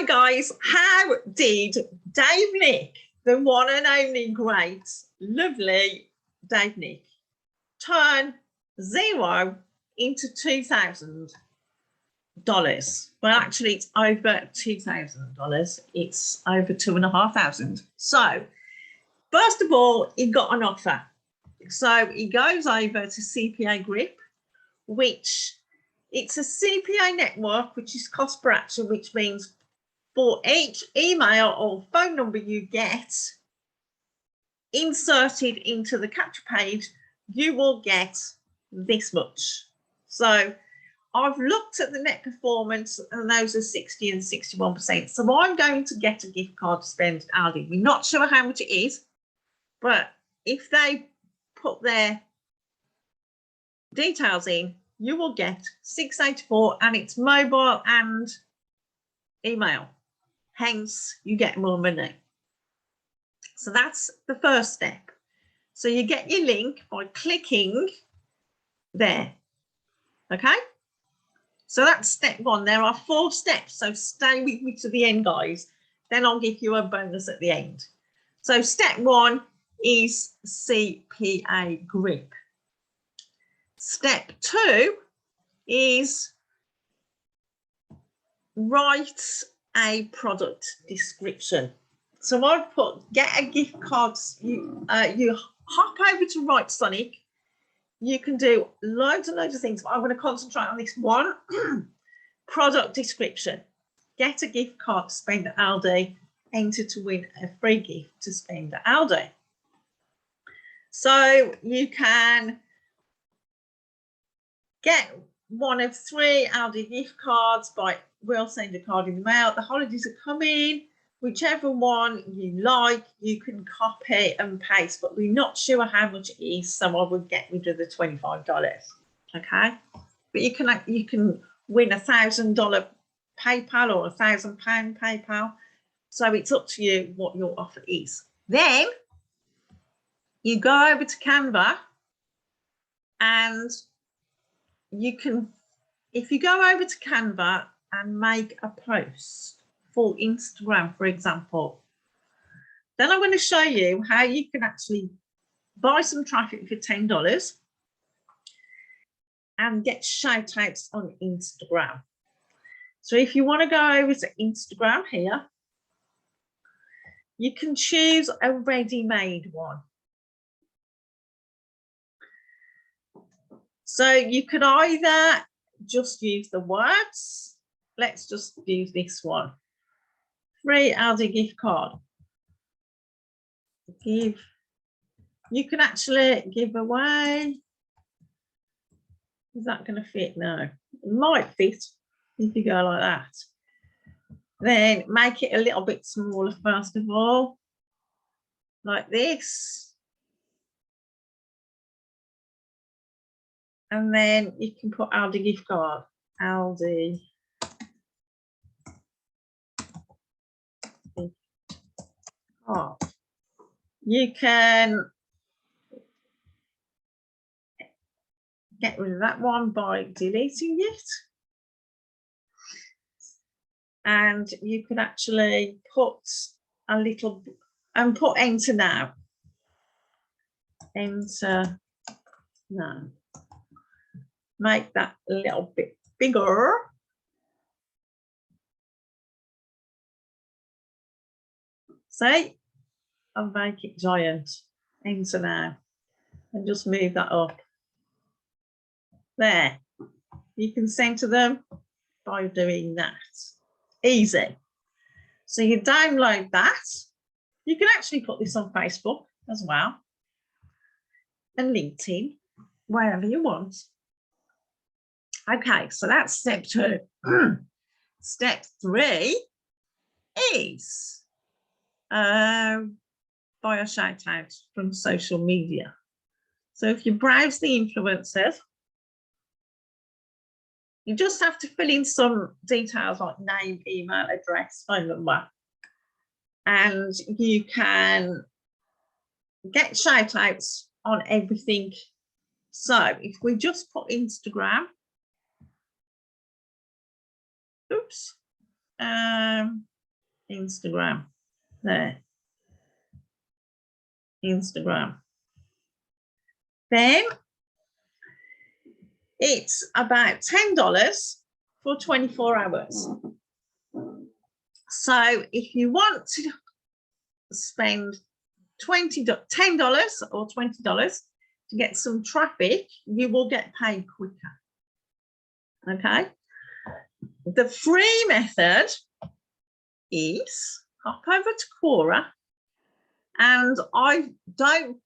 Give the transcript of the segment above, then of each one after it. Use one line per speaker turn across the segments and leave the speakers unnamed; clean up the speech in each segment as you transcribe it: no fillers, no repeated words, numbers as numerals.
Hi guys, how did Dave Nick, the one and only great, lovely Dave Nick, turn zero into $2,000? Well, actually, it's over $2,000. It's over $2,500. So, first of all, he got an offer. So he goes over to CPA Grip, which it's a CPA network, which is cost per action, which means for each email or phone number you get inserted into the capture page, you will get this much. So I've looked at the net performance and those are 60 and 61%. So I'm going to get a gift card to spend at Aldi. We're not sure how much it is, but if they put their details in, you will get 684 and it's mobile and email. Hence, you get more money. So that's the first step. So you get your link by clicking there. Okay? So that's step one. There are 4 steps. So stay with me to the end, guys. Then I'll give you a bonus at the end. So step 1 is CPA Grip. Step 2 is write a product description. So I've put get a gift card. You hop over to Write Sonic. You can do loads and loads of things, but I'm going to concentrate on this one. Product description. Get a gift card to spend at Aldi. Enter to win a free gift to spend at Aldi. So you can get one of 3 Aldi gift cards by we'll send a card in the mail. The holidays are coming. Whichever one you like, you can copy and paste, but we're not sure how much it is, so I would get rid of the $25. Okay, but you can win $1,000 PayPal or £1,000 PayPal. So it's up to you what your offer is. Then you go over to Canva and you can, if you go over to Canva and make a post for Instagram, for example, then I'm going to show you how you can actually buy some traffic for $10 and get shout outs on Instagram. So if you want to go over to Instagram here, you can choose a ready-made one. So you could either just use the words. Let's just use this one. Free Aldi gift card. You can actually give away. Is that going to fit? No. It might fit if you go like that. Then make it a little bit smaller first of all. Like this. And then you can put Aldi gift card. Aldi. Oh. You can get rid of that one by deleting it. And you can actually put a little and put enter now. Enter now. Make that a little bit bigger. See? And make it giant. Enter now. And just move that up. There. You can center them by doing that. Easy. So you download that. You can actually put this on Facebook as well. And LinkedIn, wherever you want. Okay, so that's step 2. Step 3 is buy a shout out from social media. So if you browse the influencers, you just have to fill in some details like name, email address, phone number, and you can get shout outs on everything. So if we just put Instagram, oops, Instagram. There. Instagram. Then it's about $10 for 24 hours. So if you want to spend $10 or $20 to get some traffic, you will get paid quicker. Okay. The free method is hop over to Quora, and I don't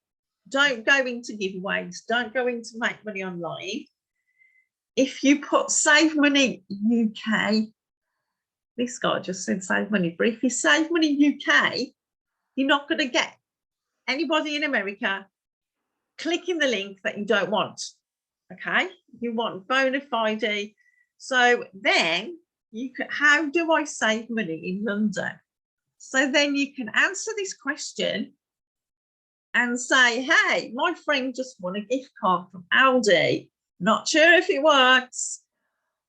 go into giveaways, don't go into make money online. If you put Save Money UK, this guy just said Save Money, but if you Save Money UK, you're not going to get anybody in America clicking the link that you don't want. Okay, you want bona fide. So then you can, how do I save money in London? So then you can answer this question and say, hey, my friend just won a gift card from Aldi. Not sure if it works,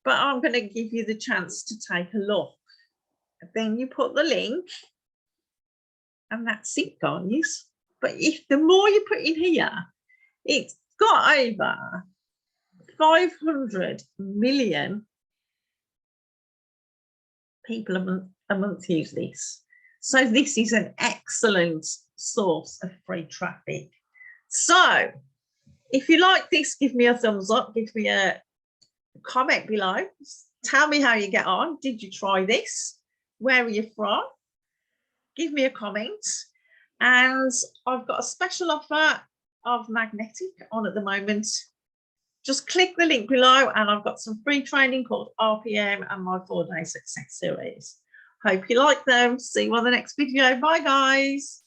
but I'm going to give you the chance to take a look. And then you put the link, and that's it, guys. But if the more you put in here, it's got over 500 million people a month use this. So this is an excellent source of free traffic. So if you like this, give me a thumbs up, give me a comment below. Tell me how you get on. Did you try this? Where are you from? Give me a comment. And I've got a special offer of magnetic on at the moment. Just click the link below, and I've got some free training called RPM and my 4-day success series. Hope you like them. See you on the next video. Bye, guys.